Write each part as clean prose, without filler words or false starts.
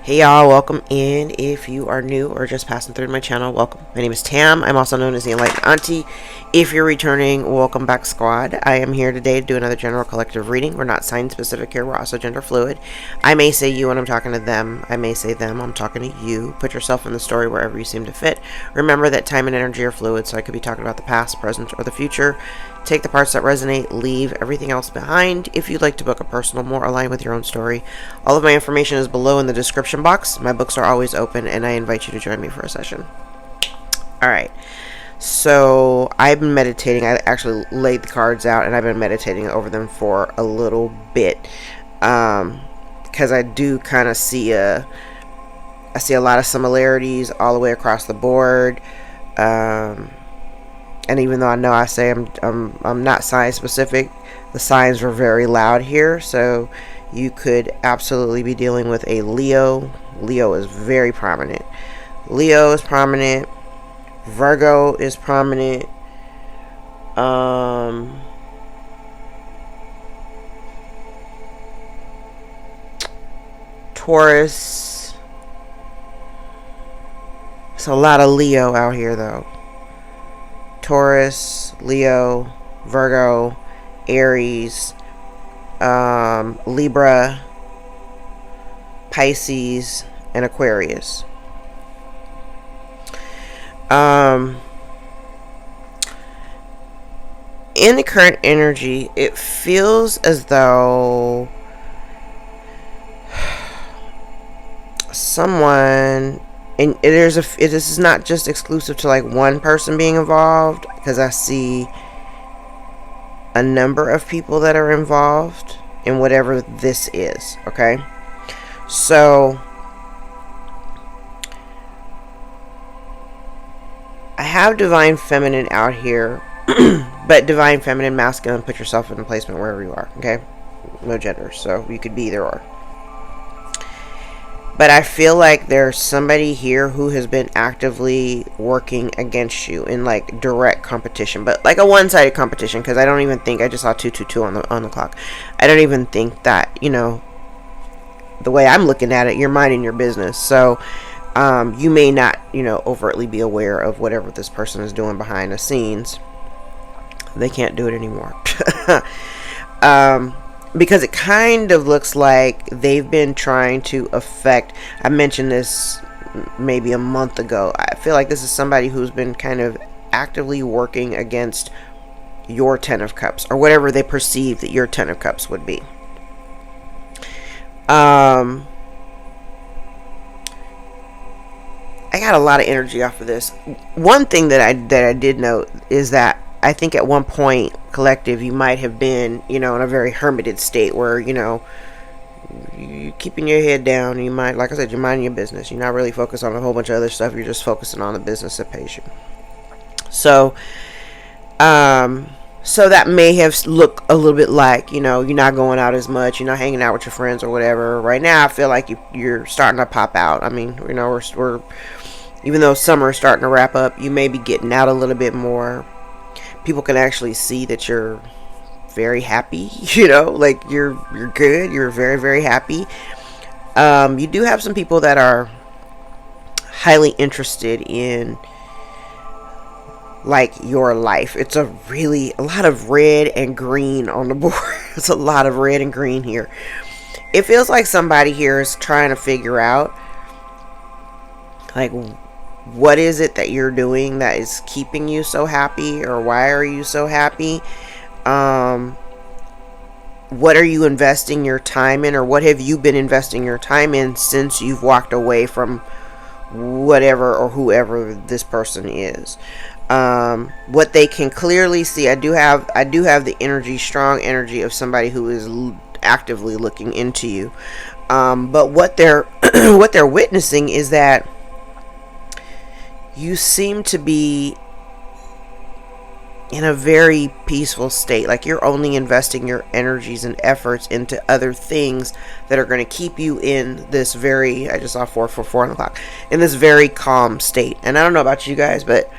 Hey y'all, welcome in. If you are new or just passing through my channel, welcome. My name is Tam. I'm also known as the Enlightened Auntie. If you're returning, welcome back, squad. I am here today to do another general collective reading. We're not sign specific here, we're also gender fluid. I may say you when I'm talking to them. I may say them, I'm talking to you. Put yourself in the story wherever you seem to fit. Remember that time and energy are fluid, so I could be talking about the past, present, or the future. Take the parts that resonate, leave everything else behind. If you'd like to book a personal, more aligned with your own story, all of my information is below in the description box. My books are always open, and I invite you to join me for a session. Alright, so I've been meditating. I actually laid the cards out, and I've been meditating over them for a little bit. Because I do kind of see I see a lot of similarities all the way across the board. And even though I know I say I'm not sign specific, the signs were very loud here. So you could absolutely be dealing with a Leo. Leo is very prominent. Leo is prominent. Virgo is prominent. Taurus. It's a lot of Leo out here though. Taurus, Leo, Virgo, Aries, Libra, Pisces, and Aquarius. In the current energy, it feels as though someone, and this is not just exclusive to like one person being involved, because I see a number of people that are involved in whatever this is. Okay, so I have divine feminine out here, but divine feminine, masculine, put yourself in a placement wherever you are. Okay, no gender, so you could be either or. But I feel like there's somebody here who has been actively working against you in like direct competition, but like a one-sided competition. Because I don't even think, I just saw 222 on the clock. I don't even think that, you know, the way I'm looking at it, you're minding your business. So you may not, you know, overtly be aware of whatever this person is doing behind the scenes. They can't do it anymore. Because it kind of looks like they've been trying to affect, I mentioned this maybe a month ago, I feel like this is somebody who's been kind of actively working against your Ten of Cups, or whatever they perceive that your Ten of Cups would be. I got a lot of energy off of this. One thing that I did note is that I think at one point, collective, you might have been, you know, in a very hermited state where, you know, you're keeping your head down. You might, like I said, you're minding your business. You're not really focused on a whole bunch of other stuff. You're just focusing on the business that pays you. So, so that may have looked a little bit like, you know, you're not going out as much. You're not hanging out with your friends or whatever. Right now, I feel like you're starting to pop out. I mean, you know, we're even though summer is starting to wrap up, you may be getting out a little bit more. People can actually see that you're very happy, you know, like you're good, you're very, very happy. You do have some people that are highly interested in like your life. It's a lot of red and green on the board. It's a lot of red and green here. It feels like somebody here is trying to figure out like, what is it that you're doing that is keeping you so happy, or why are you so happy? What are you investing your time in, or what have you been investing your time in since you've walked away from whatever or whoever this person is? What they can clearly see, I do have the energy, strong energy of somebody who is actively looking into you. But what they're what they're witnessing is that you seem to be in a very peaceful state. Like you're only investing your energies and efforts into other things that are going to keep you in this very, I just saw 4 on the clock, in this very calm state. And I don't know about you guys, but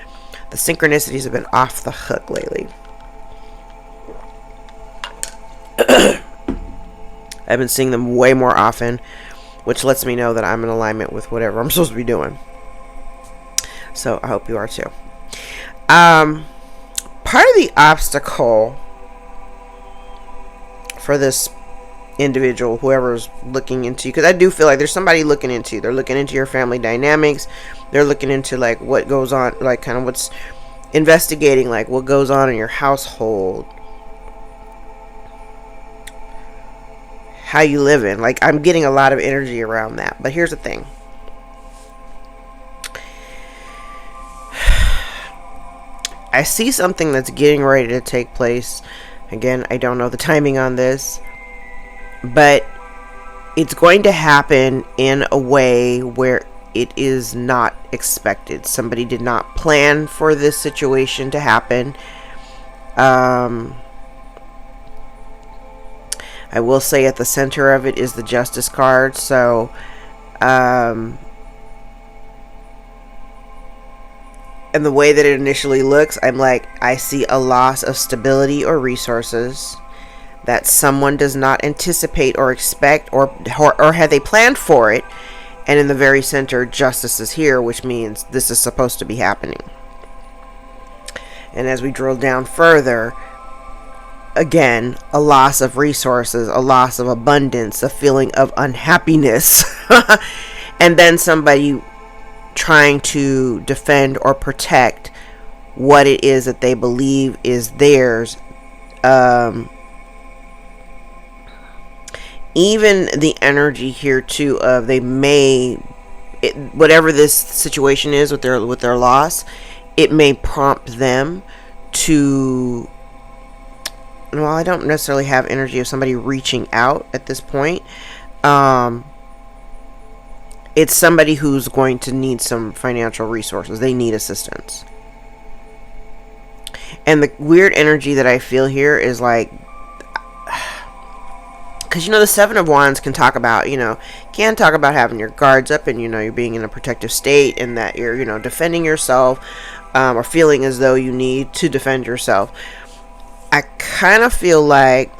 the synchronicities have been off the hook lately. I've been seeing them way more often. which lets me know that I'm in alignment with whatever I'm supposed to be doing. So I hope you are too. Part of the obstacle for this individual, whoever's looking into you, because I do feel like there's somebody looking into you. They're looking into your family dynamics. They're looking into like what goes on, like kind of what's investigating, like what goes on in your household, how you live in. Like, I'm getting a lot of energy around that. But here's the thing. I see something that's getting ready to take place. Again, I don't know the timing on this, but it's going to happen in a way where it is not expected. Somebody did not plan for this situation to happen. I will say at the center of it is the Justice card. So, and the way that it initially looks, I'm like, I see a loss of stability or resources that someone does not anticipate or expect, or had they planned for it. And in the very center, Justice is here, which means this is supposed to be happening. And as we drill down further, again, a loss of resources, a loss of abundance, a feeling of unhappiness, and then somebody trying to defend or protect what it is that they believe is theirs. Even the energy here too of whatever this situation is with their loss, it may prompt them to, well, I don't necessarily have energy of somebody reaching out at this point. It's somebody who's going to need some financial resources. They need assistance. And the weird energy that I feel here is like, because, the Seven of Wands can talk about, having your guards up and, you're being in a protective state, and that you're, defending yourself, or feeling as though you need to defend yourself. I kind of feel like,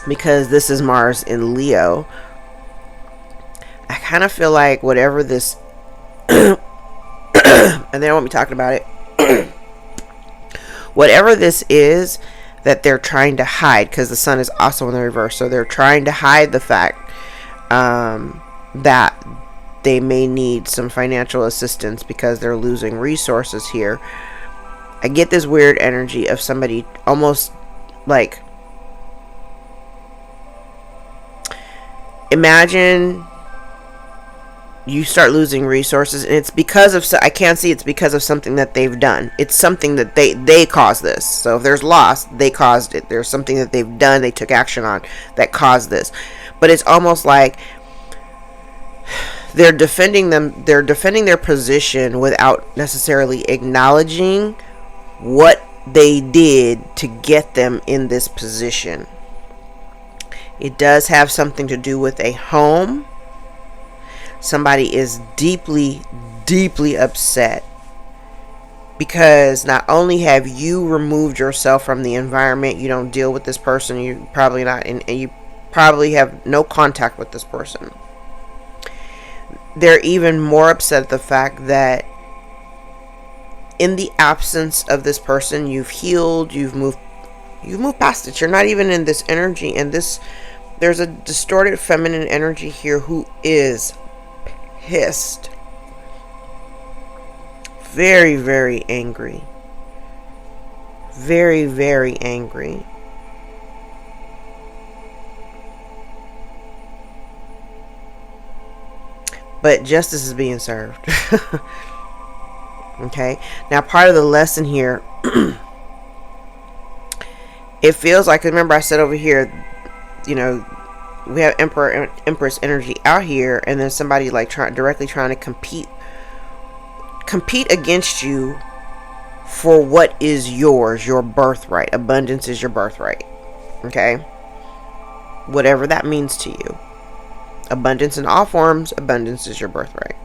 because this is Mars in Leo, I kind of feel like whatever this, and they don't want me talking about it, whatever this is that they're trying to hide, because the sun is also in the reverse, so they're trying to hide the fact that they may need some financial assistance because they're losing resources here. I get this weird energy of somebody almost like, imagine you start losing resources, and it's because of, I can't see it's because of something that they've done. It's something that they caused this. So if there's loss, they caused it. There's something that they've done, they took action on, that caused this. But it's almost like they're defending their position without necessarily acknowledging what they did to get them in this position. It does have something to do with a home. Somebody is deeply, deeply upset because not only have you removed yourself from the environment, you don't deal with this person, you probably not, and you probably have no contact with this person. They're even more upset at the fact that in the absence of this person, you've healed, you've moved past it. You're not even in this energy, and there's a distorted feminine energy here who is pissed, very, very angry, very, very angry. But justice is being served. Okay, now part of the lesson here, it feels like, remember I said over here, we have Emperor and Empress energy out here, and then somebody like directly trying to compete against you for what is yours, your birthright. Abundance is your birthright. Okay, whatever that means to you. Abundance in all forms, abundance is your birthright.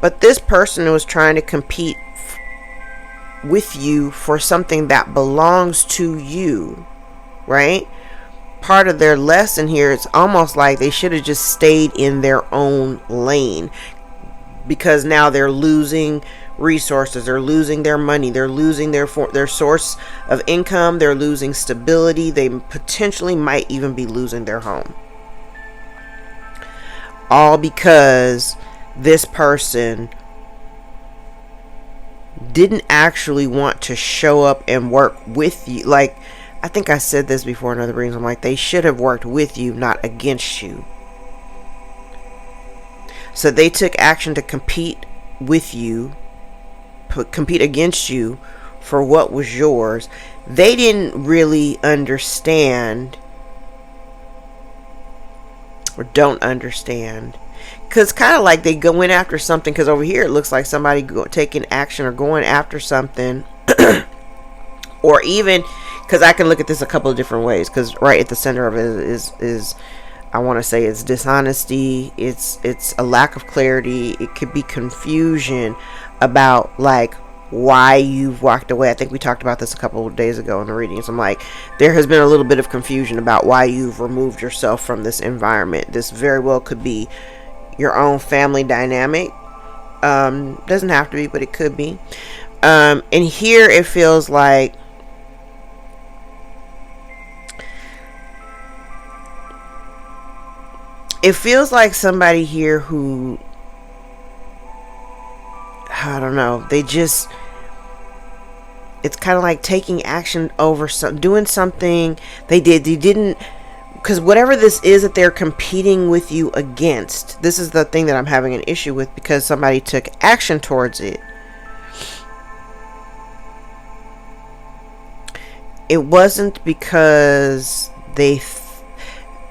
But this person was trying to compete with you for something that belongs to you, right? part of their lesson here, it's almost like they should have just stayed in their own lane, because now they're losing resources, they're losing their money, they're losing their source of income, they're losing stability, they potentially might even be losing their home, all because this person didn't actually want to show up and work with you. Like, I think I said this before in other readings, I'm like, they should have worked with you, not against you. So they took action to compete with you, compete against you for what was yours. They didn't really understand, or don't understand, because kind of like they go in after something, because over here it looks like somebody taking action or going after something or even, because I can look at this a couple of different ways, because right at the center of it is I want to say it's dishonesty, it's a lack of clarity, it could be confusion about like why you've walked away. I think we talked about this a couple of days ago in the readings. I'm like, there has been a little bit of confusion about why you've removed yourself from this environment. This very well could be your own family dynamic. Doesn't have to be, but it could be. And here it feels like somebody here who, I don't know, they just, it's kind of like taking action over doing something they didn't, because whatever this is that they're competing with you against, this is the thing that I'm having an issue with, because somebody took action towards it. It wasn't because they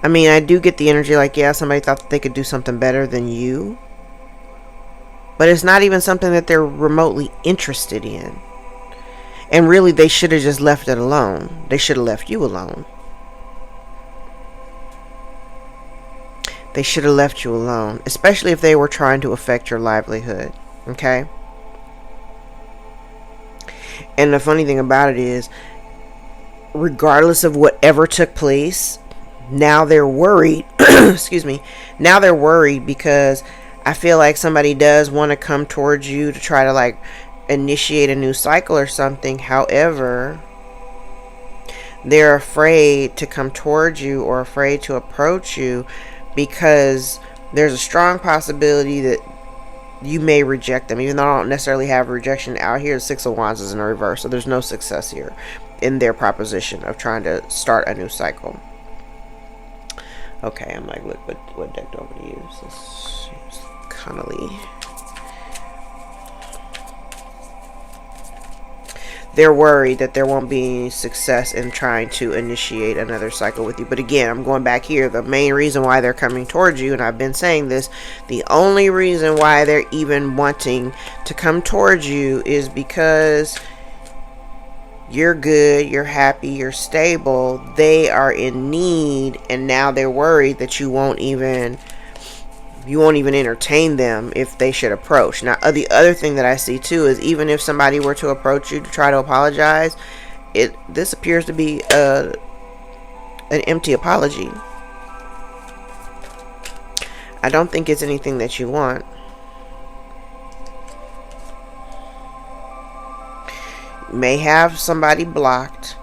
I mean, I do get the energy like, yeah, somebody thought that they could do something better than you, but it's not even something that they're remotely interested in. And really, they should have just left it alone. They should have left you alone. They should have left you alone, especially if they were trying to affect your livelihood. Okay? And the funny thing about it is, regardless of whatever took place, now they're worried. Excuse me. Now they're worried because I feel like somebody does want to come towards you to try to like initiate a new cycle or something. However, they're afraid to come towards you or afraid to approach you because there's a strong possibility that you may reject them. Even though I don't necessarily have rejection out here, the Six of Wands is in a reverse, so there's no success here in their proposition of trying to start a new cycle. Okay, I'm like, look, what deck do I want to use? Let's use Connolly. They're worried that there won't be any success in trying to initiate another cycle with you. But again, I'm going back here. The main reason why they're coming towards you, and I've been saying this, the only reason why they're even wanting to come towards you is because you're good, you're happy, you're stable. They are in need, and now they're worried that you won't even entertain them if they should approach. Now, the other thing that I see too is, even if somebody were to approach you to try to apologize, this appears to be an empty apology. I don't think it's anything that you want. May have somebody blocked.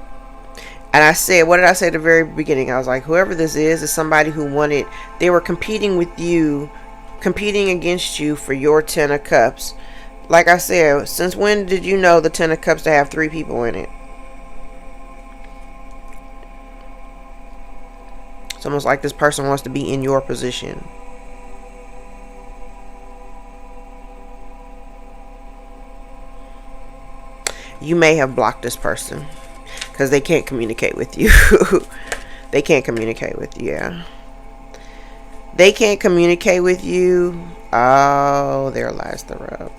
And I said, what did I say at the very beginning? I was like, whoever this is somebody who wanted, they were competing with you, competing against you for your 10 of Cups. Like I said, since when did you know the 10 of Cups to have 3 people in it? It's almost like this person wants to be in your position. You may have blocked this person because they can't communicate with you. They can't communicate with you. Yeah. They can't communicate with you. Oh, there lies the rub.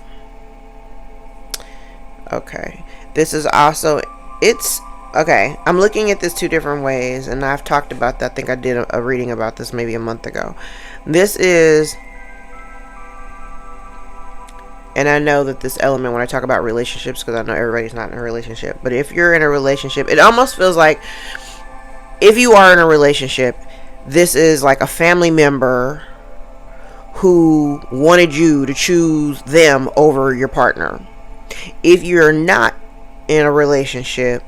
Okay. This is also, it's, okay. I'm looking at this 2 different ways, and I've talked about that. I think I did a reading about this maybe a month ago. This is, and I know that this element, when I talk about relationships, because I know everybody's not in a relationship, but if you're in a relationship, it almost feels like if you are in a relationship, this is like a family member who wanted you to choose them over your partner. If you're not in a relationship,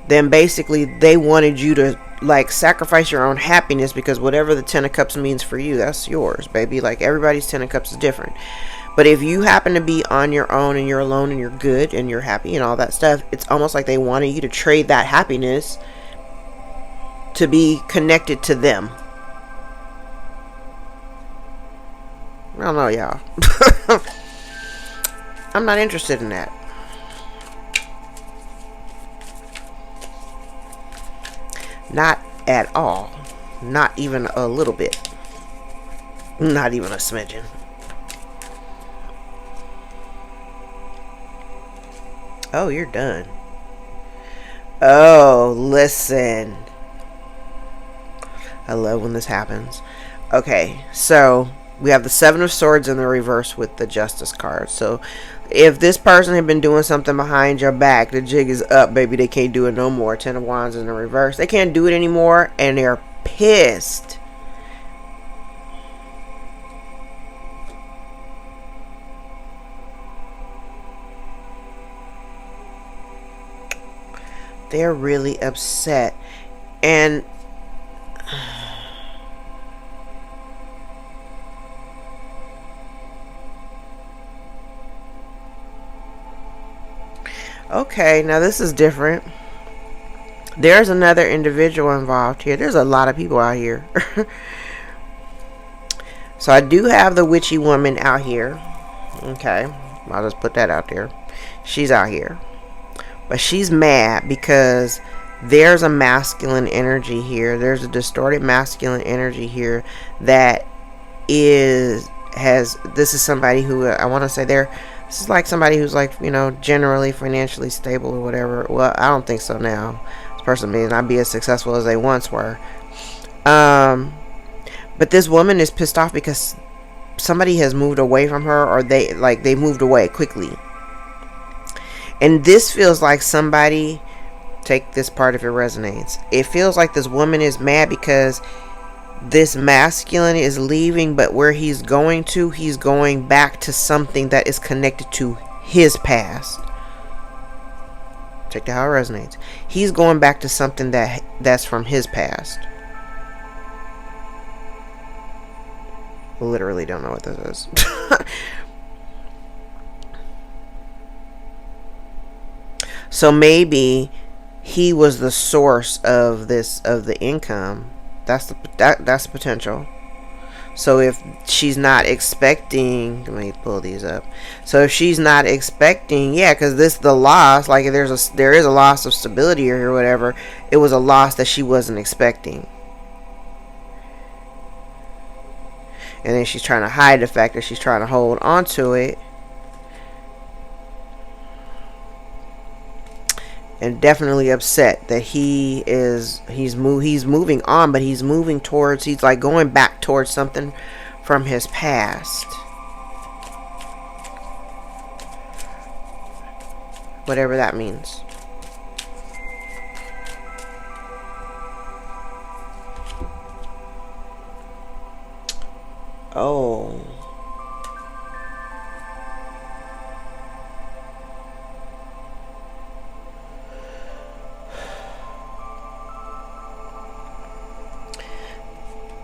then basically they wanted you to like sacrifice your own happiness, because whatever the 10 of cups means for you, that's yours, baby. Like, everybody's 10 of cups is different. But if you happen to be on your own and you're alone and you're good and you're happy and all that stuff, it's almost like they wanted you to trade that happiness to be connected to them. I don't know, y'all. I'm not interested in that. Not at all. Not even a little bit. Not even a smidgen. Oh, you're done. Oh, listen. I love when this happens. Okay, so we have the 7 of Swords in the reverse with the Justice card. So if this person had been doing something behind your back, the jig is up, baby. They can't do it no more. 10 of Wands in the reverse. They can't do it anymore, and they're pissed. They're really upset. And okay, now this is different. There's another individual involved here. There's a lot of people out here. So I do have the witchy woman out here. Okay, I'll just put that out there. She's out here. But she's mad because there's a masculine energy here. There's a distorted masculine energy here that this is somebody who, I want to say this is like somebody who's like, you know, generally financially stable or whatever. Well, I don't think so now. This person may not be as successful as they once were. But this woman is pissed off because somebody has moved away from her, or they moved away quickly. And this feels like somebody, take this part if it resonates. It feels like this woman is mad because this masculine is leaving, but where he's going back to something that is connected to his past. Check out how it resonates. He's going back to something that's from his past. Literally don't know what this is. So maybe he was the source of the income. That's the potential. So if she's not expecting, let me pull these up. So if she's not expecting, yeah, because the loss, like there is a loss of stability or whatever. It was a loss that she wasn't expecting. And then she's trying to hide the fact that she's trying to hold on to it. And definitely upset that he's moving on, but he's moving towards, he's like going back towards something from his past. Whatever that means. Oh.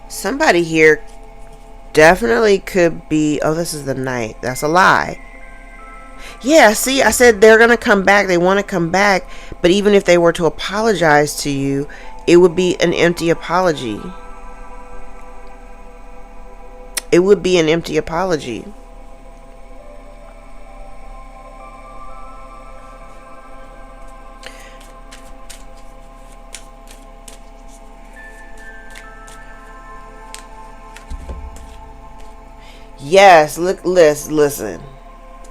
Somebody here definitely could be, oh, this is the Knight. That's a lie. Yeah, see, I said they're going to come back. They want to come back. But even if they were to apologize to you, it would be an empty apology. It would be an empty apology. Yes, listen.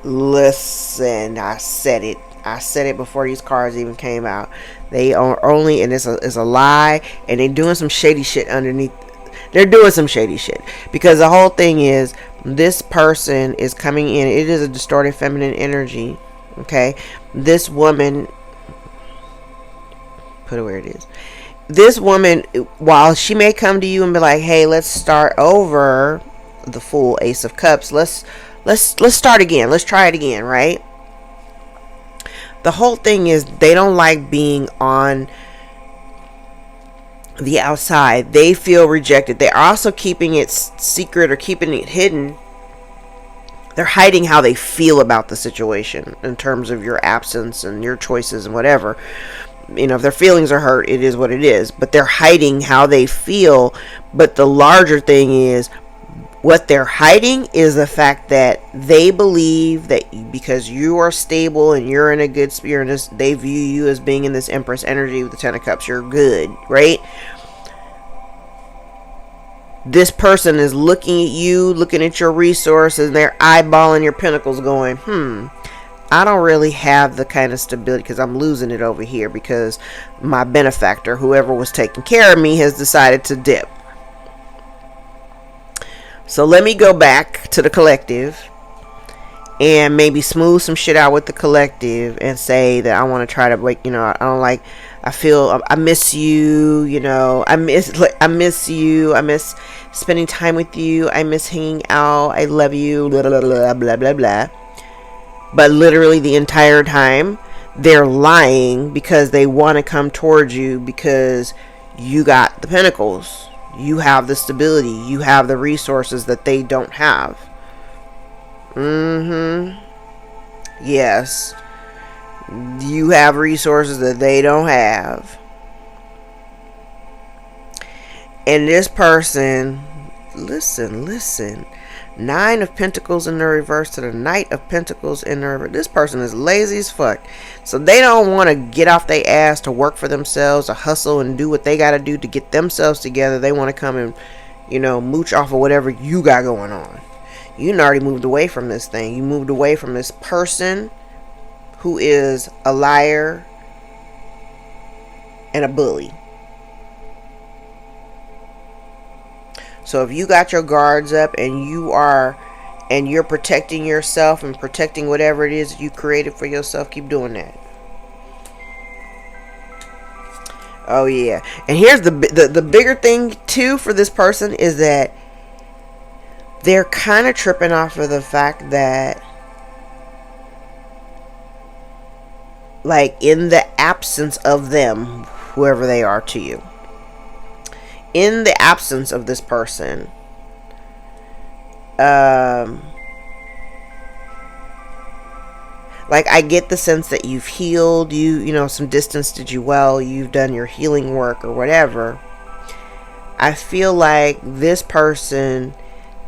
I said it before these cards even came out. They are only, and it's a lie, and they're doing some shady shit underneath. They're doing some shady shit because the whole thing is this person is coming in. It is a distorted feminine energy. Okay, this woman, put it where it is. this woman, while she may come to you and be like, hey, let's start over, the full Ace of Cups, let's start again, let's try it again, right? The whole thing is they don't like being on the outside. They feel rejected. They're also keeping it secret or keeping it hidden. They're hiding how they feel about the situation in terms of your absence and your choices and whatever. You know, if their feelings are hurt, it is what it is. But they're hiding how they feel. But the larger thing is, what they're hiding is the fact that they believe that because you are stable and you're in a good spirit, they view you as being in this Empress energy with the Ten of Cups. You're good, right? This person is looking at you, looking at your resources, and they're eyeballing your pentacles going, I don't really have the kind of stability because I'm losing it over here because my benefactor, whoever was taking care of me, has decided to dip. So let me go back to the collective and maybe smooth some shit out with the collective and say that I want to try to, like, you know, I miss you, you know, I miss you, I miss spending time with you, I miss hanging out, I love you, blah, blah, blah, blah, blah, blah. But literally the entire time, they're lying because they want to come towards you because you got the pentacles. You have the stability. You have the resources that they don't have. Yes. You have resources that they don't have. And this person, listen. 9 of Pentacles in the reverse to the Knight of Pentacles in the reverse. This person is lazy as fuck. So they don't want to get off their ass to work for themselves, to hustle and do what they got to do to get themselves together. They want to come and, you know, mooch off of whatever you got going on. You already moved away from this thing. You moved away from this person who is a liar and a bully. So if you got your guards up and you're protecting yourself and protecting whatever it is you created for yourself, keep doing that. Oh yeah. And here's the bigger thing too for this person is that they're kind of tripping off of the fact that, like, in the absence of them, whoever they are to you, in the absence of this person, like, I get the sense that you've healed, you know, some distance did you well, you've done your healing work or whatever. I feel like this person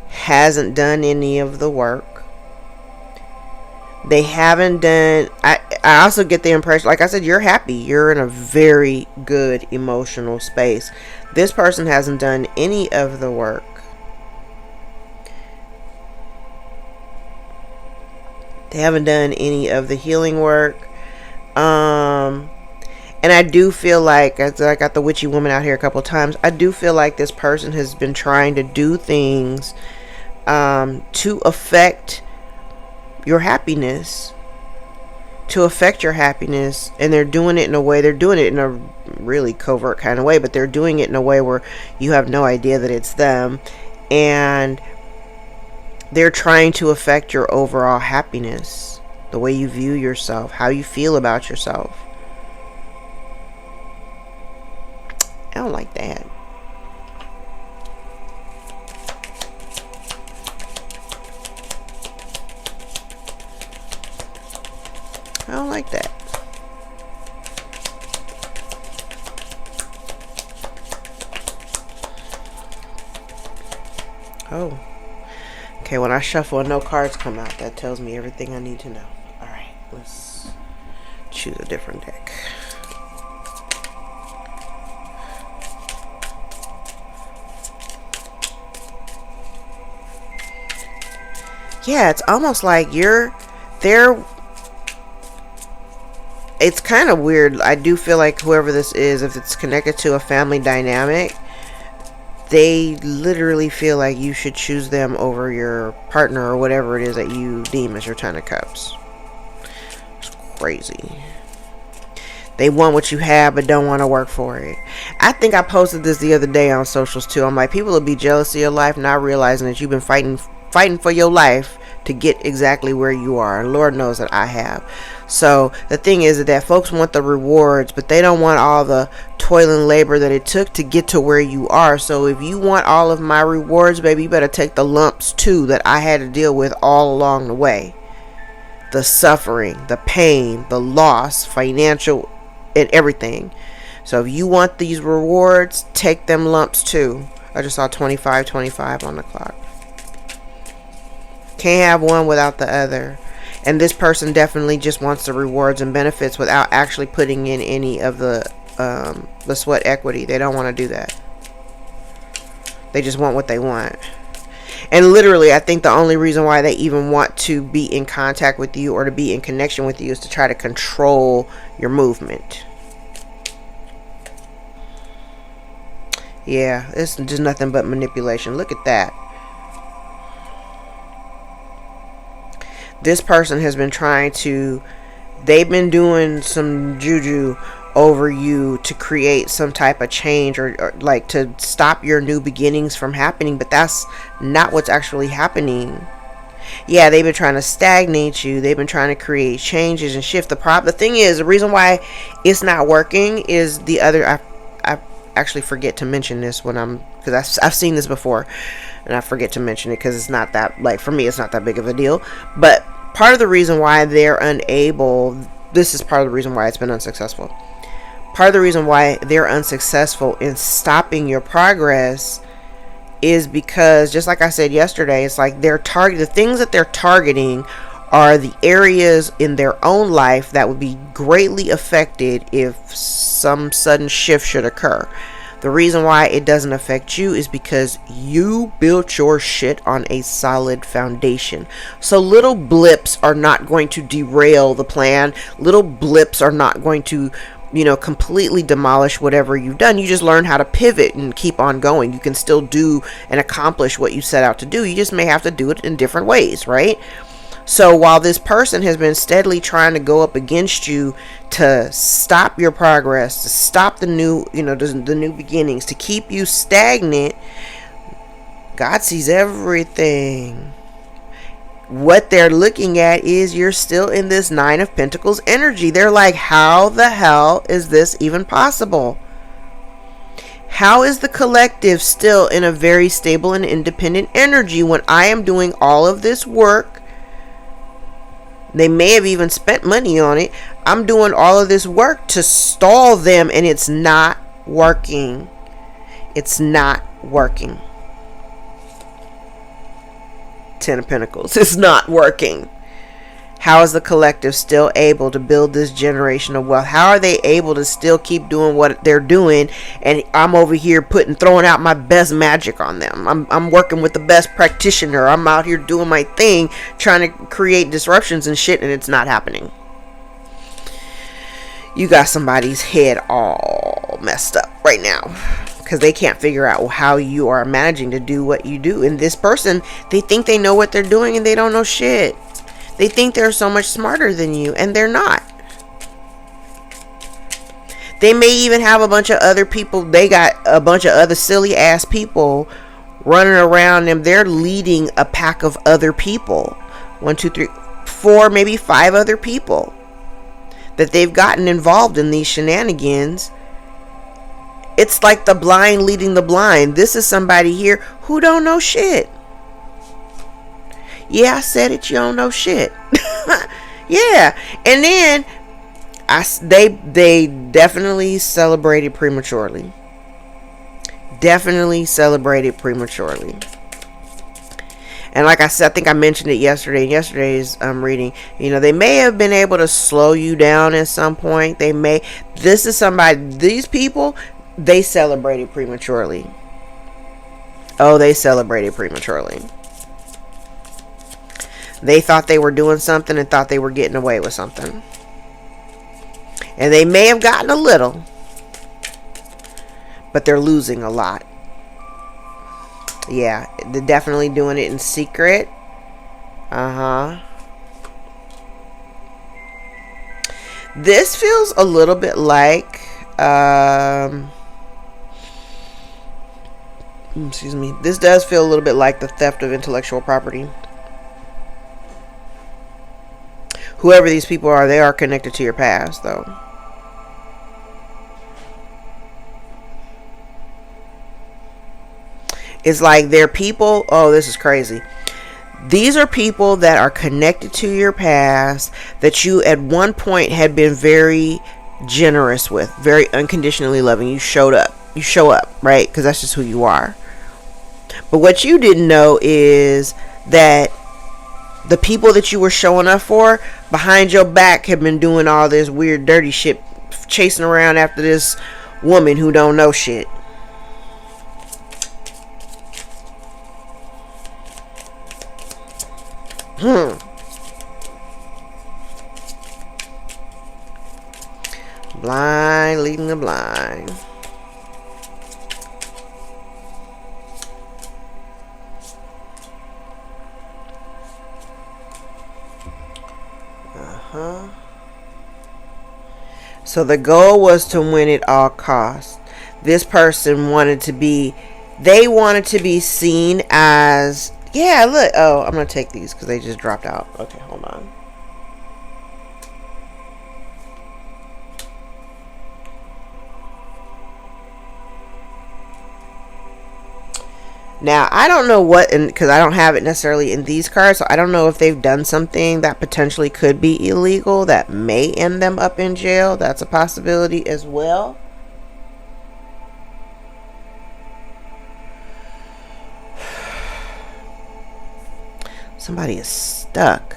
hasn't done any of the work. They haven't done, I also get the impression, like I said, you're happy. You're in a very good emotional space. This person hasn't done any of the work. They haven't done any of the healing work. And I do feel like, as I got the witchy woman out here a couple times, I do feel like this person has been trying to do things to affect your happiness. And they're doing it in a way, they're doing it in a really covert kind of way, but they're doing it in a way where you have no idea that it's them, and they're trying to affect your overall happiness, the way you view yourself, how you feel about yourself. I don't like that. I don't like that. Oh. Okay, when I shuffle and no cards come out, that tells me everything I need to know. Alright, let's choose a different deck. Yeah, it's almost like they're it's kind of weird. I do feel like whoever this is, if it's connected to a family dynamic, they literally feel like you should choose them over your partner or whatever it is that you deem as your Ten of Cups. It's crazy. They want what you have but don't want to work for it. I think I posted this the other day on socials too. I'm like, people will be jealous of your life not realizing that you've been fighting for your life to get exactly where you are. And Lord knows that I have. So the thing is that folks want the rewards, but they don't want all the toil and labor that it took to get to where you are. So if you want all of my rewards, baby, you better take the lumps too that I had to deal with all along the way. The suffering, the pain, the loss, financial, and everything. So if you want these rewards, take them lumps too. I just saw 25 on the clock. Can't have one without the other. And this person definitely just wants the rewards and benefits without actually putting in any of the sweat equity. They don't want to do that. They just want what they want. And literally, I think the only reason why they even want to be in contact with you or to be in connection with you is to try to control your movement. Yeah, it's just nothing but manipulation. Look at that. This person has been trying to, they've been doing some juju over you to create some type of change or like to stop your new beginnings from happening, but that's not what's actually happening. Yeah, they've been trying to stagnate you. They've been trying to create changes and shift the thing is, the reason why it's not working is the other, I actually forget to mention this when because I've seen this before and I forget to mention it because it's not that, like, for me it's not that big of a deal. But part of the reason why they're unable, this is part of the reason why it's been unsuccessful. Part of the reason why they're unsuccessful in stopping your progress is because, just like I said yesterday, it's like the things that they're targeting are the areas in their own life that would be greatly affected if some sudden shift should occur. The reason why it doesn't affect you is because you built your shit on a solid foundation. So little blips are not going to derail the plan. Little blips are not going to, completely demolish whatever you've done. You just learn how to pivot and keep on going. You can still do and accomplish what you set out to do. You just may have to do it in different ways, right? So while this person has been steadily trying to go up against you to stop your progress, to stop the new, the new beginnings, to keep you stagnant, God sees everything. What they're looking at is you're still in this Nine of Pentacles energy. They're like, how the hell is this even possible? How is the collective still in a very stable and independent energy when I am doing all of this work? They may have even spent money on it. I'm doing all of this work to stall them and it's not working. It's not working. 10 of Pentacles. It's not working. How is the collective still able to build this generation of wealth? How are they able to still keep doing what they're doing? And I'm over here throwing out my best magic on them. I'm working with the best practitioner. I'm out here doing my thing, trying to create disruptions and shit, and it's not happening. You got somebody's head all messed up right now because they can't figure out how you are managing to do what you do. And this person, they think they know what they're doing and they don't know shit. They think they're so much smarter than you, and they're not. They may even have a bunch of other people. They got a bunch of other silly ass people running around them. They're leading a pack of other people. 1, 2, 3, 4, maybe 5 other people that they've gotten involved in these shenanigans. It's like the blind leading the blind. This is somebody here who don't know shit. Yeah, I said it. You don't know shit. Yeah. And then they definitely celebrated prematurely. Definitely celebrated prematurely. And like I said, I think I mentioned it yesterday in yesterday's reading. They may have been able to slow you down at some point. These people, they celebrated prematurely. Oh, they celebrated prematurely. They thought they were doing something and thought they were getting away with something. And they may have gotten a little, but they're losing a lot. Yeah, they're definitely doing it in secret. This feels a little bit like, excuse me, this does feel a little bit like the theft of intellectual property. Whoever these people are, they are connected to your past, though. It's like they're people, oh, this is crazy. These are people that are connected to your past that you at one point had been very generous with, very unconditionally loving. You showed up. You show up, right? Because that's just who you are. But what you didn't know is that the people that you were showing up for behind your back have been doing all this weird dirty shit, chasing around after this woman who don't know shit. Blind leading the blind. So the goal was to win at all costs. This person wanted to be, they wanted to be seen as, yeah, look, oh, I'm going to take these because they just dropped out. Okay, hold on. Now, I don't know what, because I don't have it necessarily in these cards, so I don't know if they've done something that potentially could be illegal that may end them up in jail. That's a possibility as well. Somebody is stuck.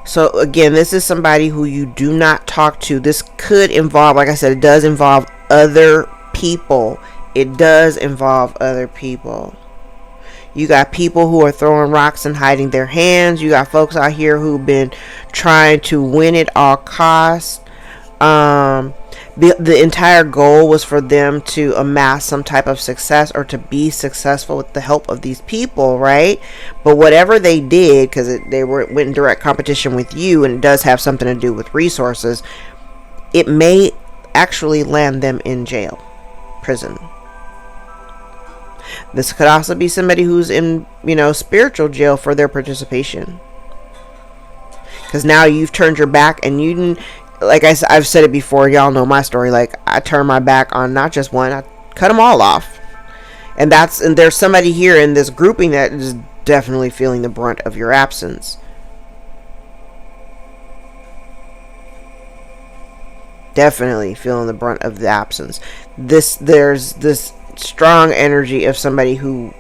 So again, this is somebody who you do not talk to. This could involve, like I said, it does involve other people. It does involve other people. You got people who are throwing rocks and hiding their hands. You got folks out here who've been trying to win at all costs. The entire goal was for them to amass some type of success or to be successful with the help of these people, right? But whatever they did, because they went in direct competition with you, and it does have something to do with resources, it may actually land them in jail, prison. This could also be somebody who's in, spiritual jail for their participation. Because now you've turned your back and you didn't, like I've said it before, y'all know my story. Like, I turned my back on not just one, I cut them all off. And there's somebody here in this grouping that is definitely feeling the brunt of your absence. Definitely feeling the brunt of the absence. There's this strong energy of somebody who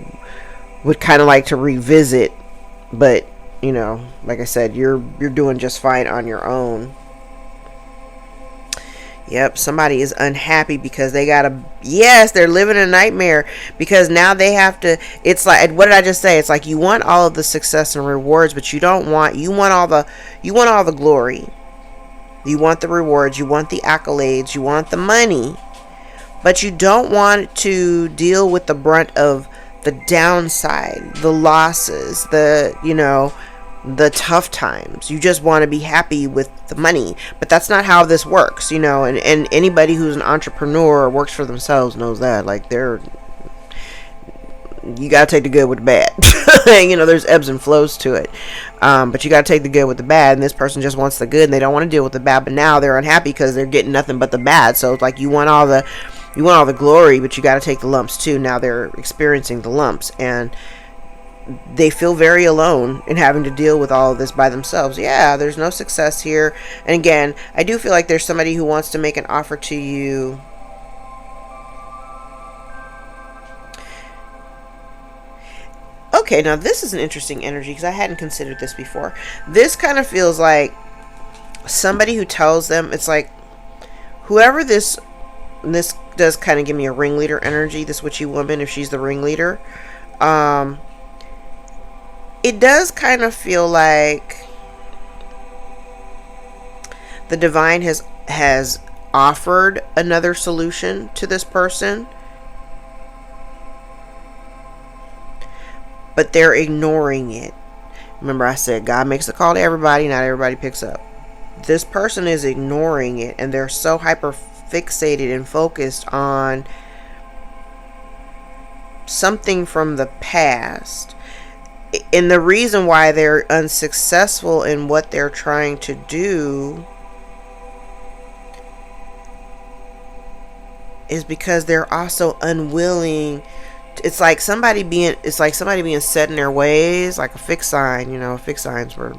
would kind of like to revisit, but like I said, you're doing just fine on your own. Yep, somebody is unhappy because they they're living a nightmare because now they have to, it's like, what did I just say? It's like you want all of the success and rewards, but you want all the glory. You want the rewards, you want the accolades, you want the money, but you don't want to deal with the brunt of the downside, the losses, the tough times. You just want to be happy with the money, but that's not how this works, and anybody who's an entrepreneur or works for themselves knows that. Like, you gotta take the good with the bad. There's ebbs and flows to it, but you gotta take the good with the bad, and this person just wants the good and they don't want to deal with the bad, but now they're unhappy because they're getting nothing but the bad. So it's like you want all the glory, but you gotta take the lumps too. Now they're experiencing the lumps, and they feel very alone in having to deal with all of this by themselves. Yeah, there's no success here. And again, I do feel like there's somebody who wants to make an offer to you. Okay, now this is an interesting energy because I hadn't considered this before. This kind of feels like somebody who tells them, it's like whoever this does kind of give me a ringleader energy, this witchy woman, if she's the ringleader. It does kind of feel like the divine has offered another solution to this person, but they're ignoring it. Remember I said God makes a call to everybody, not everybody picks up. This person is ignoring it, and they're so hyper fixated and focused on something from the past. And the reason why they're unsuccessful in what they're trying to do is because they're also unwilling. It's like somebody being set in their ways, like a fixed sign. You know, fixed signs where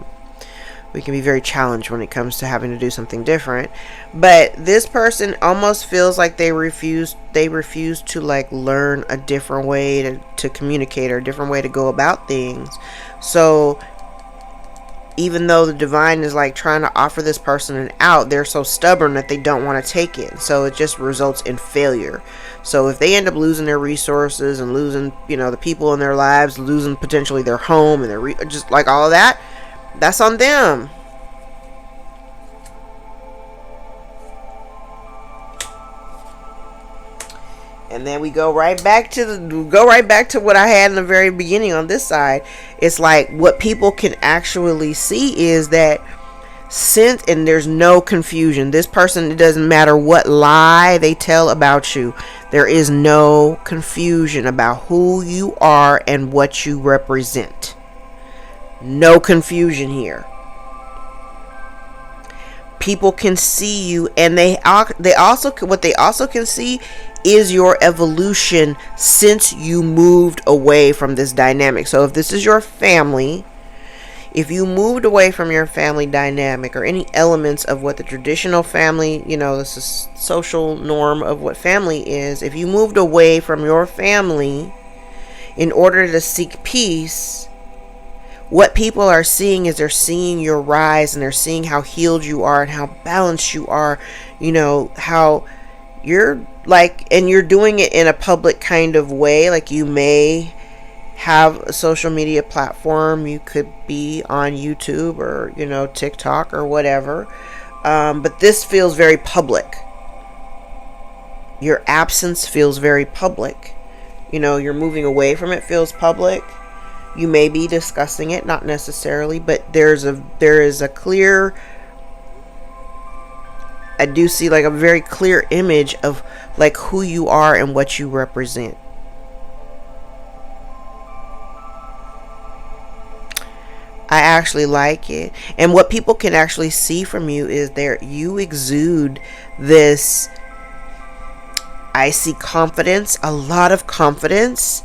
we can be very challenged when it comes to having to do something different. But this person almost feels like they refuse to like learn a different way to communicate, or a different way to go about things. So even though the divine is like trying to offer this person an out, they're so stubborn that they don't want to take it. So it just results in failure. So if they end up losing their resources and losing, you know, the people in their lives, losing potentially their home and their just like all of that, that's on them. And then we go right back to what I had in the very beginning on this side. It's like what people can actually see is that and there's no confusion. This person, it doesn't matter what lie they tell about you. There is no confusion about who you are and what you represent. No confusion here. People can see you, and they also can see is your evolution since you moved away from this dynamic. So if this is your family, if you moved away from your family dynamic or any elements of what the traditional family, you know, this is social norm of what family is. If you moved away from your family in order to seek peace, what people are seeing is they're seeing your rise, and they're seeing how healed you are and how balanced you are. You know, how you're like, and you're doing it in a public kind of way. Like you may have a social media platform. You could be on YouTube or, you know, TikTok or whatever. But this feels very public. Your absence feels very public. You know, you're moving away from it feels public. You may be discussing it, not necessarily, but there is a clear, I do see like a very clear image of like who you are and what you represent. I actually like it. And what people can actually see from you is you exude this, I see confidence, a lot of confidence.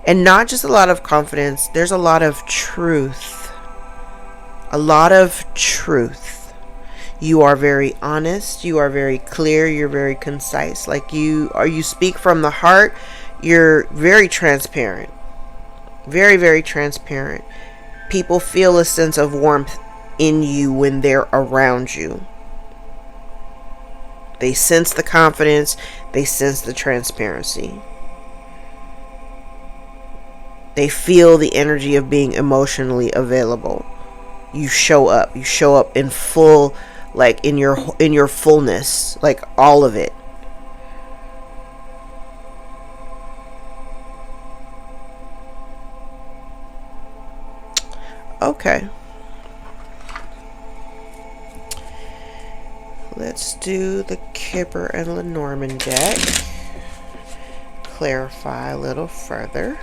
And not just a lot of confidence, there's a lot of truth. A lot of truth. You are very honest, you are very clear, you're very concise. Like you speak from the heart, you're very transparent. Very, very transparent. People feel a sense of warmth in you when they're around you. They sense the confidence, they sense the transparency. They feel the energy of being emotionally available. You show up in full, like in your fullness, like all of it. Okay. Let's do the Kipper and Lenormand deck. Clarify a little further.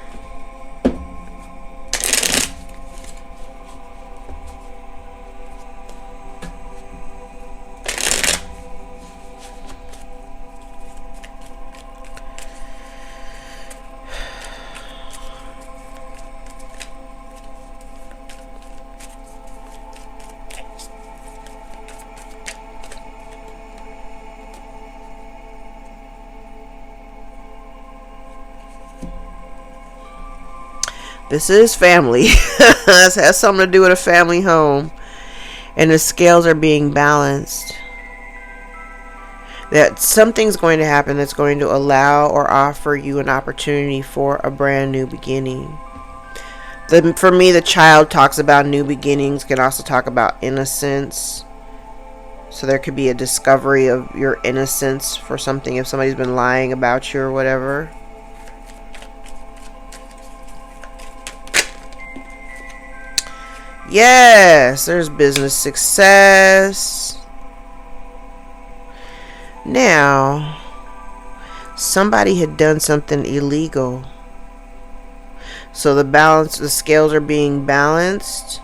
This is family. This has something to do with a family home. And the scales are being balanced. That something's going to happen that's going to allow or offer you an opportunity for a brand new beginning. For me, the child talks about new beginnings, can also talk about innocence. So there could be a discovery of your innocence for something if somebody's been lying about you or whatever. Yes, there's business success. Now, somebody had done something illegal. So the scales are being balanced.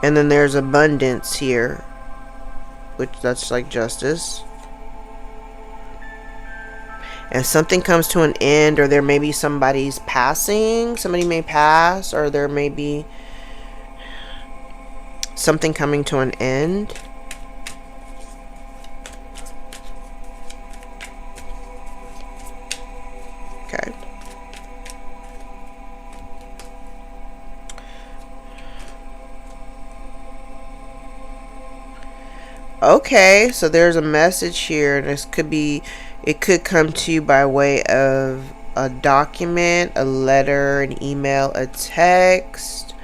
And then there's abundance here, which that's like justice. And something comes to an end, or there may be somebody's passing. Somebody may pass, or there may be something coming to an end. Okay. Okay, so there's a message here. This could be, it could come to you by way of a document, a letter, an email, a text.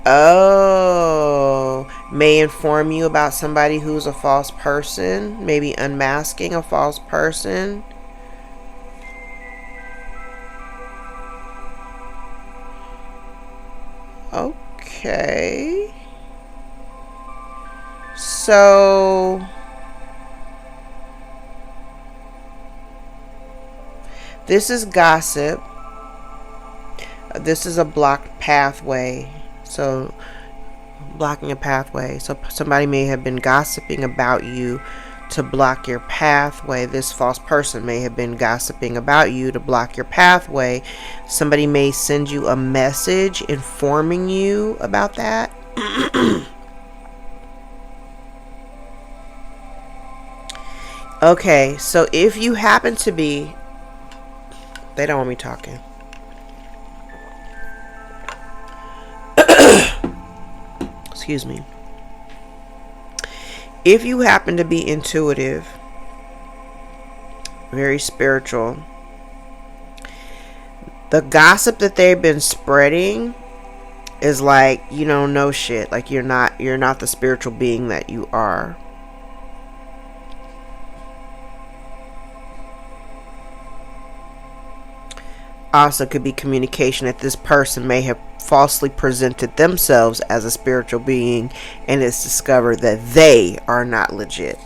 Oh, may inform you about somebody who's a false person, maybe unmasking a false person. Okay. So this is gossip. This is a blocked pathway. So blocking a pathway. So somebody may have been gossiping about you to block your pathway. This false person may have been gossiping about you to block your pathway. Somebody may send you a message informing you about that. Okay, so if you happen to be, they don't want me talking. Excuse me. If you happen to be intuitive, very spiritual, the gossip that they've been spreading is like, you don't know shit. Like you're not the spiritual being that you are. Also could be communication that this person may have falsely presented themselves as a spiritual being, and it's discovered that they are not legit.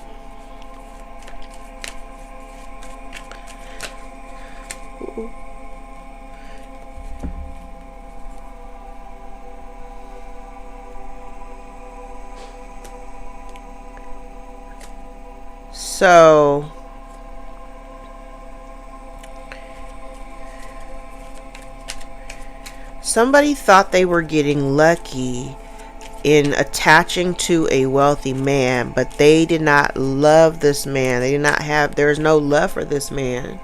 So somebody thought they were getting lucky in attaching to a wealthy man, but they did not love this man. They did not have, there's no love for this man.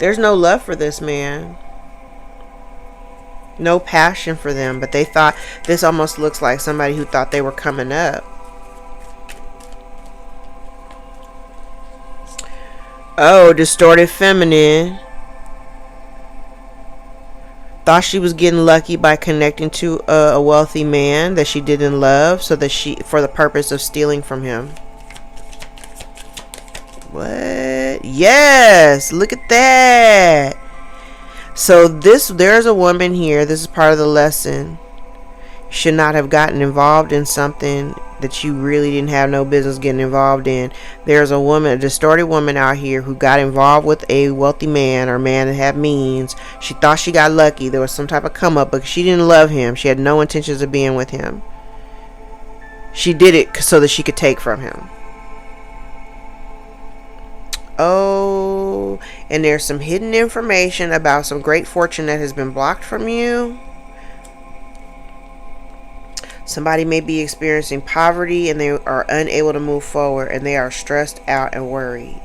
There's no love for this man. No passion for them, but they thought, this almost looks like somebody who thought they were coming up. Oh, distorted feminine. Thought she was getting lucky by connecting to a wealthy man that she didn't love, so that for the purpose of stealing from him. What? Yes, look at that. So there's a woman here. This is part of the lesson. You should not have gotten involved in something that you really didn't have no business getting involved in. There's a woman, a distorted woman out here who got involved with a wealthy man, or man that had means. She thought she got lucky. There was some type of come up, but she didn't love him. She had no intentions of being with him. She did it so that she could take from him. Oh, and there's some hidden information about some great fortune that has been blocked from you. Somebody may be experiencing poverty and they are unable to move forward, and they are stressed out and worried.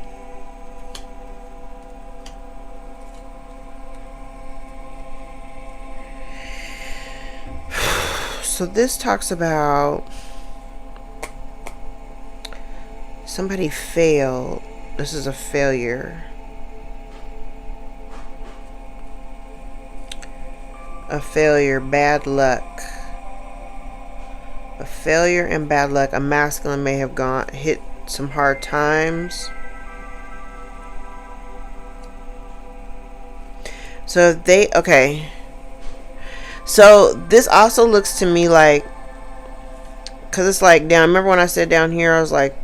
So this talks about somebody failed. This is a failure. A failure, bad luck. A failure and bad luck. A masculine may have hit some hard times. So they, okay. So this also looks to me like, because it's like down, remember when I said down here, I was like,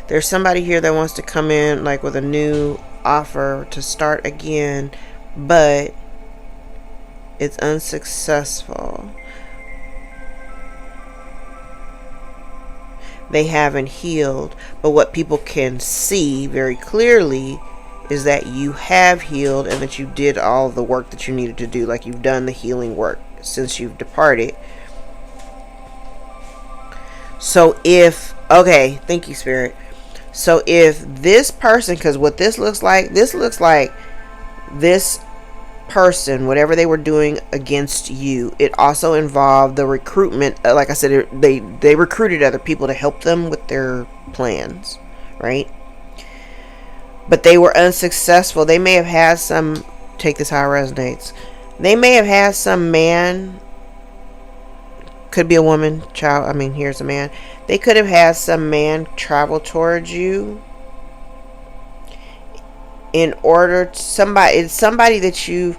there's somebody here that wants to come in like with a new offer to start again, but it's unsuccessful. They haven't healed, but what people can see very clearly is that you have healed and that you did all the work that you needed to do. Like, you've done the healing work since you've departed. So if, okay, thank you, Spirit. So if this person, because what this looks like this person, whatever they were doing against you, it also involved the recruitment. Like I said, they recruited other people to help them with their plans, right? But they were unsuccessful. They may have had some, take this how it resonates, they may have had some man, could be a woman, child, I mean, here's a man. They could have had some man travel towards you in order to it's somebody that you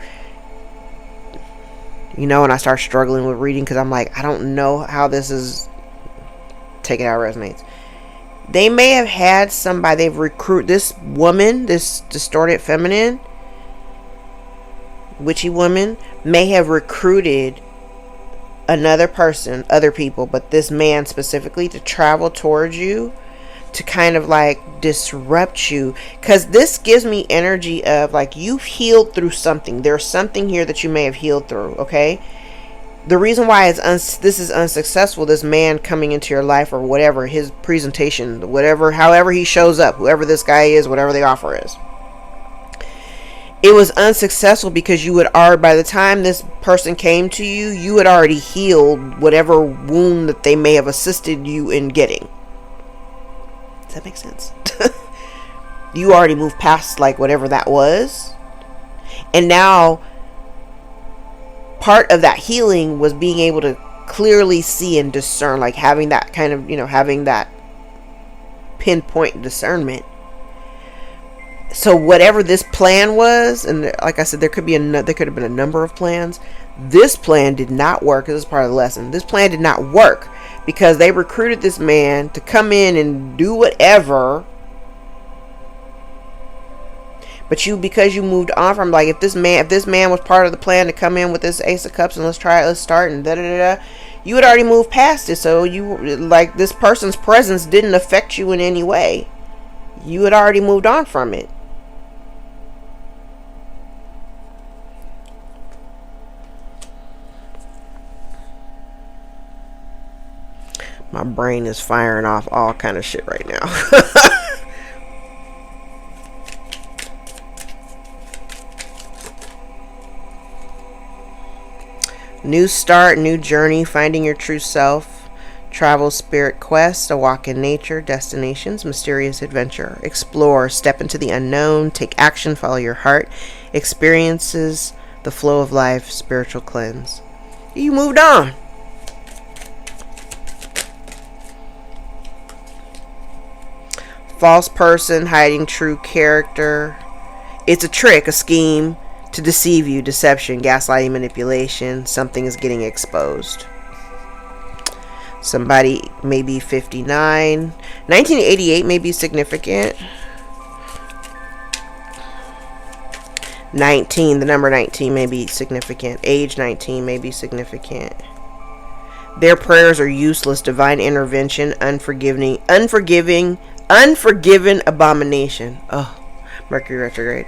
know, and I start struggling with reading because I'm like, I don't know how this is, take it how it resonates. They may have had somebody, they've recruited this woman, this distorted feminine, witchy woman, may have recruited another person, other people, but this man specifically, to travel towards you to kind of like disrupt you, because this gives me energy of like, you've healed through something. There's something here that you may have healed through. Okay, the reason why this is unsuccessful, this man coming into your life, or whatever his presentation, whatever, however he shows up, whoever this guy is, whatever the offer is, it was unsuccessful because you had already, by the time this person came to you, you had already healed whatever wound that they may have assisted you in getting. Does that make sense? You already moved past like whatever that was. And now part of that healing was being able to clearly see and discern, like having that kind of, having that pinpoint discernment. So whatever this plan was, and like I said, there could have been a number of plans. This plan did not work. This is part of the lesson. This plan did not work because they recruited this man to come in and do whatever. But because you moved on from, like, if this man was part of the plan to come in with this Ace of Cups and let's start and you had already moved past it. So you, like, this person's presence didn't affect you in any way. You had already moved on from it. My brain is firing off all kind of shit right now. New start, new journey, finding your true self, travel, spirit quest, a walk in nature, destinations, mysterious adventure. Explore, step into the unknown, take action, follow your heart, experiences, the flow of life, spiritual cleanse. You moved on. False person hiding true character. It's a trick, a scheme to deceive you. Deception, gaslighting, manipulation. Something is getting exposed. Somebody may be 59. 1988 may be significant. 19, the number 19 may be significant. Age 19 may be significant. Their prayers are useless. Divine intervention, unforgiven abomination. Oh, Mercury retrograde.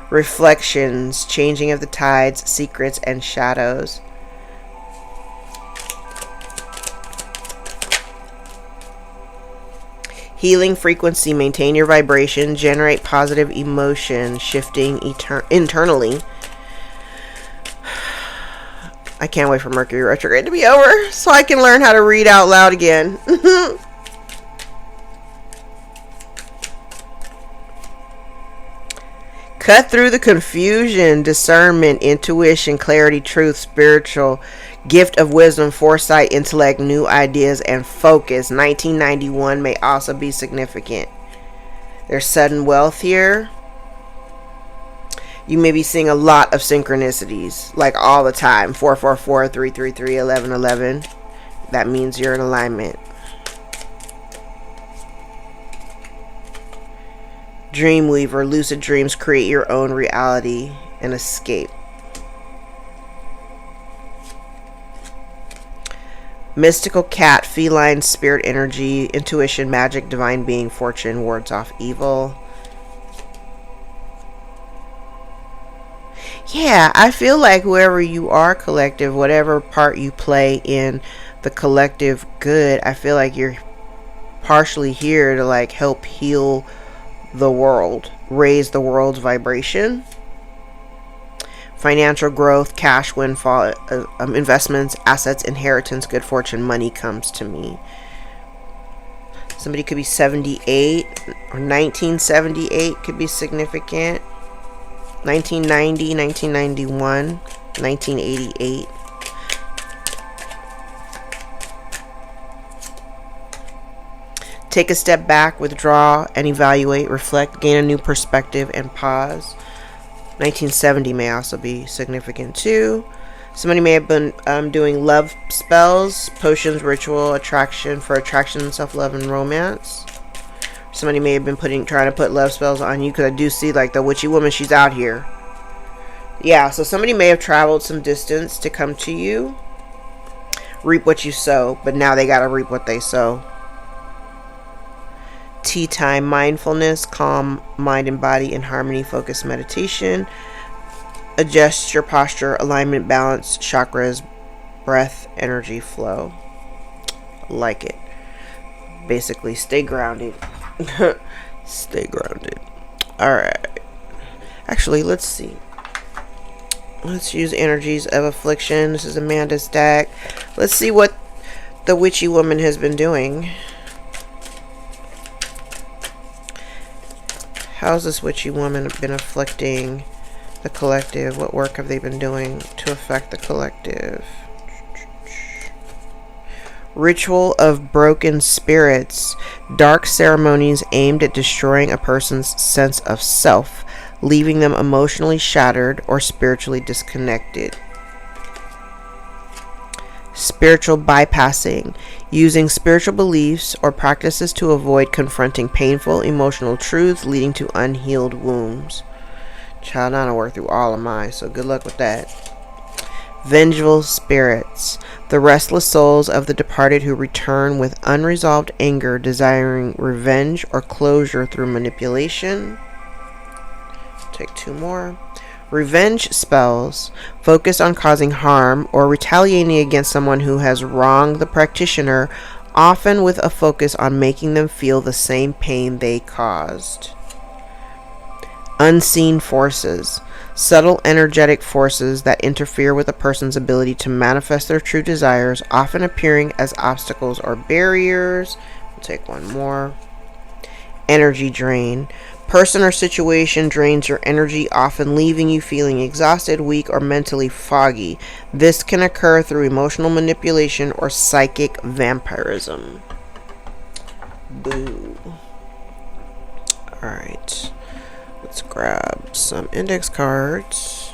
Reflections, changing of the tides, secrets and shadows. Healing frequency, maintain your vibration, generate positive emotion, shifting internally. I can't wait for Mercury retrograde to be over so I can learn how to read out loud again. Cut through the confusion, discernment, intuition, clarity, truth, spiritual, gift of wisdom, foresight, intellect, new ideas, and focus. 1991 may also be significant. There's sudden wealth here. You may be seeing a lot of synchronicities, like all the time. 444, 333, 1111. That means you're in alignment. Dreamweaver, lucid dreams, create your own reality and escape. Mystical cat, feline, spirit energy, intuition, magic, divine being, fortune, wards off evil. Yeah, I feel like whoever you are, collective, whatever part you play in the collective good, I feel like you're partially here to like help heal the world, raise the world's vibration. Financial growth, cash windfall, investments, assets, inheritance, good fortune, money comes to me. Somebody could be 78 or 1978 could be significant. 1990, 1991, 1988. Take a step back, withdraw, and evaluate, reflect, gain a new perspective, and pause. 1970 may also be significant too. Somebody may have been doing love spells, potions, ritual, attraction, for attraction, self-love, and romance. Somebody may have been trying to put love spells on you, because I do see like the witchy woman, she's out here. Yeah, so somebody may have traveled some distance to come to you. Reap what you sow, but now they gotta reap what they sow. Tea time, mindfulness, calm mind and body in harmony, focus, meditation. Adjust your posture, alignment, balance, chakras, breath, energy, flow. Like it. Basically, stay grounded. Stay grounded. Alright. Actually, let's see. Let's use energies of affliction. This is Amanda's deck. Let's see what the witchy woman has been doing. How's this witchy woman been afflicting the collective? What work have they been doing to affect the collective? Ritual of broken spirits. Dark ceremonies aimed at destroying a person's sense of self, leaving them emotionally shattered or spiritually disconnected. Spiritual bypassing. Using spiritual beliefs or practices to avoid confronting painful emotional truths, leading to unhealed wounds. Child, I don't work through all of mine, so good luck with that. Vengeful spirits. The restless souls of the departed who return with unresolved anger, desiring revenge or closure through manipulation. Take two more. Revenge spells focused on causing harm or retaliating against someone who has wronged the practitioner, often with a focus on making them feel the same pain they caused. Unseen forces. Subtle energetic forces that interfere with a person's ability to manifest their true desires, often appearing as obstacles or barriers. We'll take one more. Energy drain. Person or situation drains your energy, often leaving you feeling exhausted, weak, or mentally foggy. This can occur through emotional manipulation or psychic vampirism. Boo. Alright. Let's grab some index cards.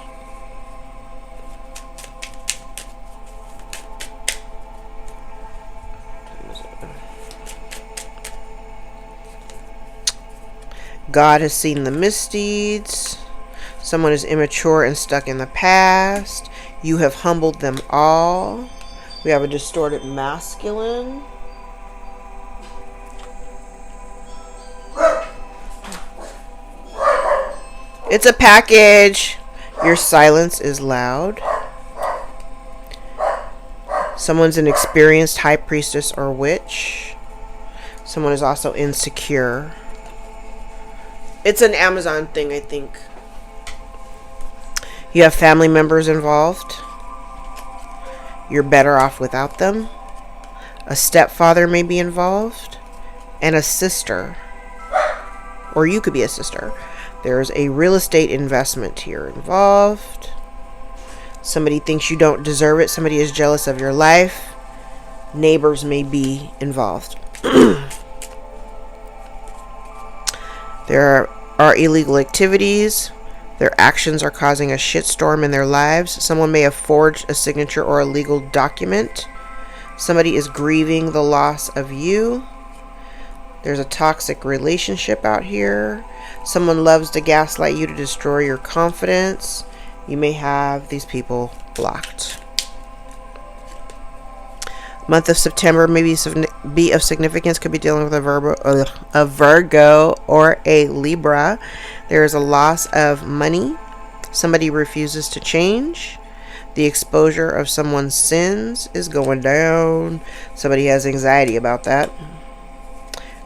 God has seen the misdeeds. Someone is immature and stuck in the past. You have humbled them all. We have a distorted masculine. It's a package. Your silence is loud. Someone's an experienced high priestess or witch. Someone is also insecure. It's an Amazon thing, I think. You have family members involved. You're better off without them. A stepfather may be involved. And a sister. Or you could be a sister. There's a real estate investment here involved. Somebody thinks you don't deserve it. Somebody is jealous of your life. Neighbors may be involved. There are illegal activities. Their actions are causing a shitstorm in their lives. Someone may have forged a signature or a legal document. Somebody is grieving the loss of you. There's a toxic relationship out here. Someone loves to gaslight you to destroy your confidence. You may have these people blocked. Month of September may be of significance. Could be dealing with a Virgo or a Libra. There is a loss of money. Somebody refuses to change. The exposure of someone's sins is going down. Somebody has anxiety about that.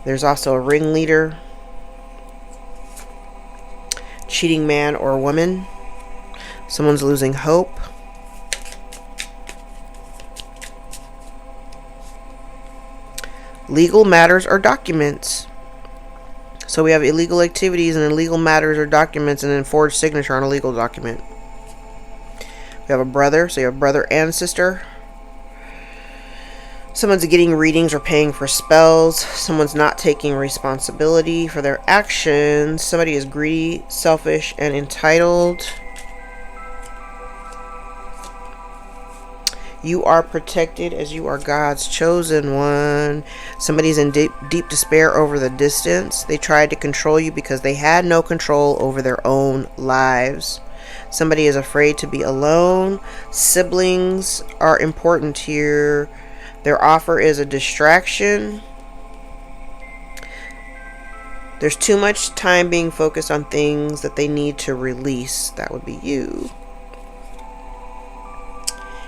There's also a ringleader, cheating man or woman. Someone's losing hope. Legal matters or documents. So we have illegal activities and illegal matters or documents, and then forged signature on a legal document. We have a brother, so you have brother and sister. Someone's getting readings or paying for spells. Someone's not taking responsibility for their actions. Somebody is greedy, selfish, and entitled. You are protected as you are God's chosen one. Somebody's in deep despair over the distance. They tried to control you because they had no control over their own lives. Somebody is afraid to be alone. Siblings are important here. Their offer is a distraction. There's too much time being focused on things that they need to release. That would be you.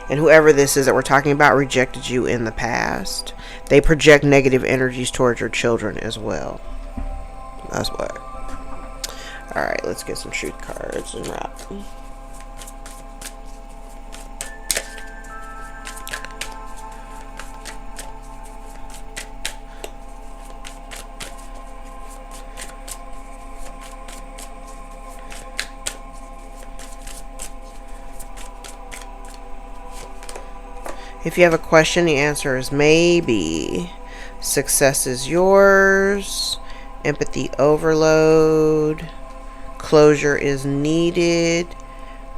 And whoever this is that we're talking about rejected you in the past. They project negative energies towards your children as well. That's why. Alright, let's get some truth cards and wrap. If you have a question, the answer is maybe. Success is yours. Empathy overload. Closure is needed.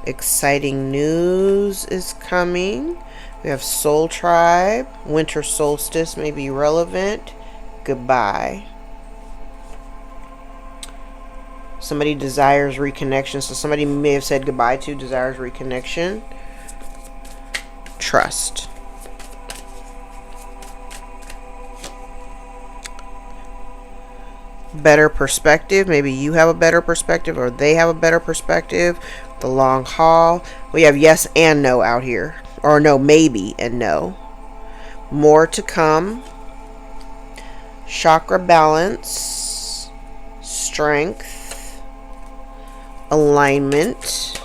Exciting news is coming. We have Soul Tribe. Winter solstice may be relevant. Goodbye. Somebody desires reconnection. So somebody may have said goodbye to desires reconnection. Trust. Better perspective. Maybe you have a better perspective or they have a better perspective. The long haul. We have yes and no out here. Or no, maybe and no. More to come. Chakra balance. Strength. Alignment.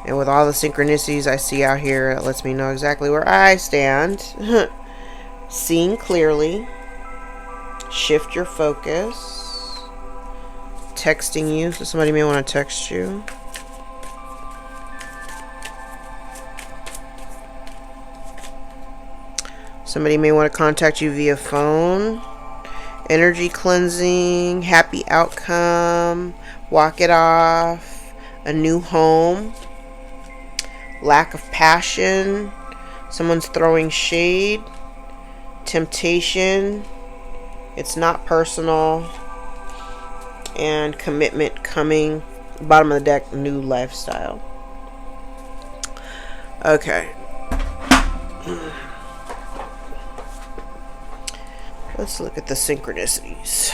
And with all the synchronicities I see out here, it lets me know exactly where I stand. Seeing clearly. Shift your focus. Texting you. So somebody may want to text you. Somebody may want to contact you via phone. Energy cleansing. Happy outcome. Walk it off. A new home. Lack of passion. Someone's throwing shade. Temptation. It's not personal. And commitment coming. Bottom of the deck, new lifestyle. Okay. Let's look at the synchronicities.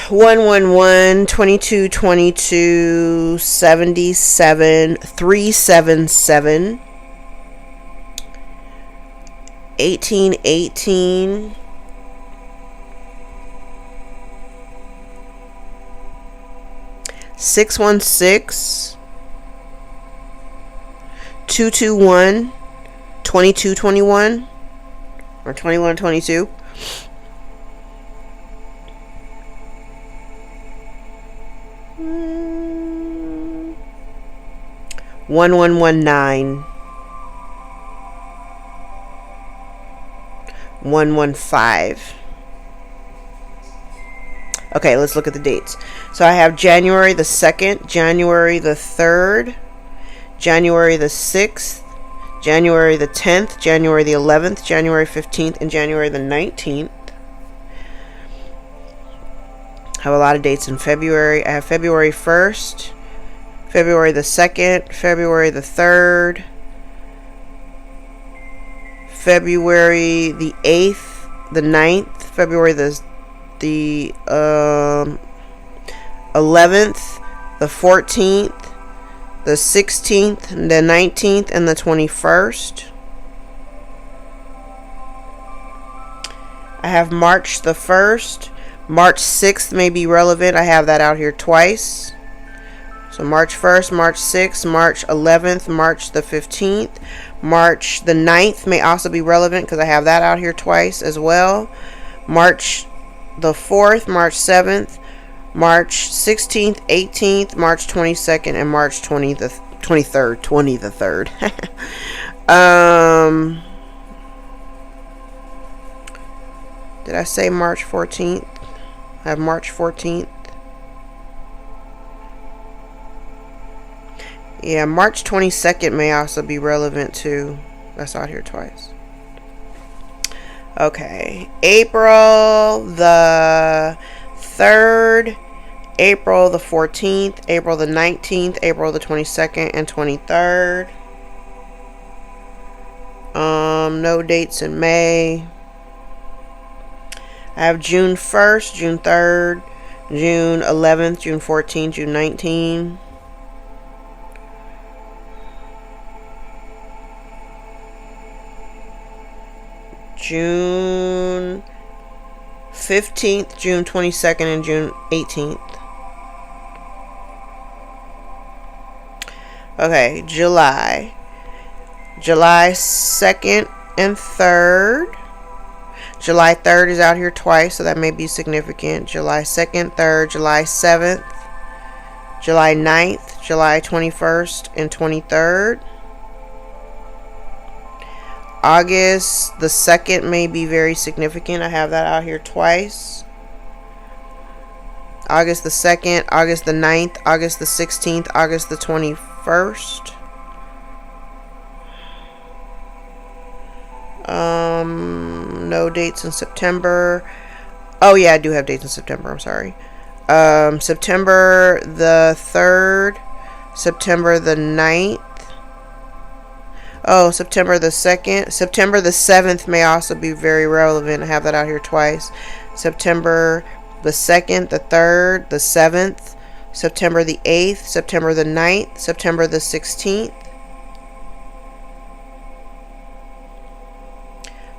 111, 2222, 77, 377, 1818, 616, 221, 2221, or 2122. 1119, 115, Okay, let's look at the dates. So I have January the 2nd, January the 3rd, January the 6th, January the 10th, January the 11th, January 15th, and January the 19th. I have a lot of dates in February. I have February 1st, February the 2nd, February the 3rd, February the 8th, the 9th, February the 11th, the 14th, the 16th, the 19th, and the 21st. I have March the 1st. March 6th may be relevant. I have that out here twice. So March 1st, March 6th, March 11th, March the 15th. March the 9th may also be relevant because I have that out here twice as well. March the 4th, March 7th, March 16th, 18th, March 22nd, and March 23rd. Did I say March 14th? I have March 14th. Yeah, March 22nd may also be relevant too. That's out here twice. Okay. April the 3rd, April the 14th, April the 19th, April the 22nd, and 23rd. No dates in May. I have June 1st, June 3rd, June 11th, June 14th, June 19th. June 15th, June 22nd, and June 18th. Okay, July. July 2nd and 3rd. July 3rd is out here twice, so that may be significant. July 2nd, 3rd, July 7th, July 9th, July 21st, and 23rd. August the 2nd may be very significant. I have that out here twice. August the 2nd, August the 9th, August the 16th, August the 21st. No dates in September. Oh yeah, I do have dates in September. I'm sorry. September the 3rd, September the 9th. Oh, September the 2nd. September the 7th may also be very relevant. I have that out here twice. September the 2nd, the 3rd, the 7th, September the 8th, September the 9th, September the 16th,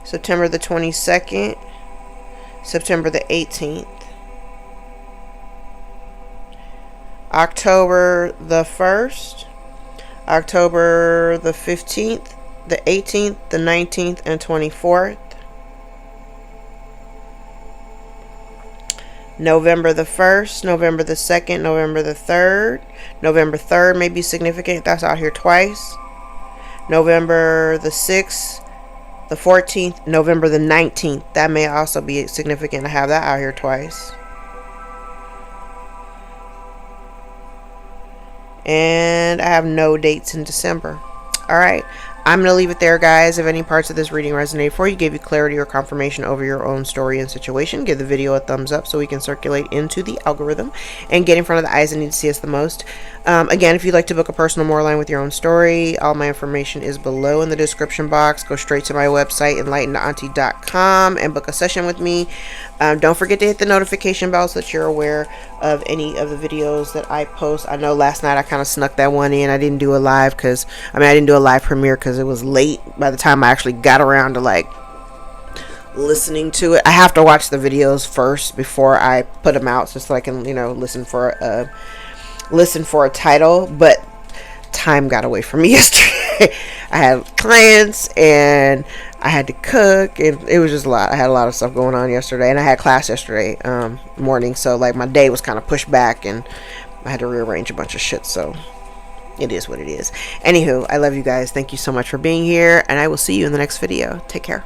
September the 22nd, September the 18th, October the 1st, October the 15th, the 18th, the 19th, and 24th. November the 1st, November the 2nd, November the 3rd. November 3rd may be significant. That's out here twice. November the 6th, the 14th, November the 19th. That may also be significant. I have that out here twice. And I have no dates in December. Alright, I'm going to leave it there, guys. If any parts of this reading resonate for you, gave you clarity or confirmation over your own story and situation, give the video a thumbs up so we can circulate into the algorithm and get in front of the eyes that need to see us the most. Again, if you'd like to book a personal more line with your own story, all my information is below in the description box. Go straight to my website, EnlightenedAuntie.com, and book a session with me. Don't forget to hit the notification bell so that you're aware of any of the videos that I post. I know last night I kind of snuck that one in. I didn't do a live I didn't do a live premiere because it was late by the time I actually got around to like listening to it. I have to watch the videos first before I put them out, just so I can, listen for a title. But time got away from me yesterday. I had clients and I had to cook, and it was just a lot. I had a lot of stuff going on yesterday, and I had class yesterday morning, so like my day was kind of pushed back, and I had to rearrange a bunch of shit. So it is what it is. Anywho, I love you guys. Thank you so much for being here, and I will see you in the next video. Take care.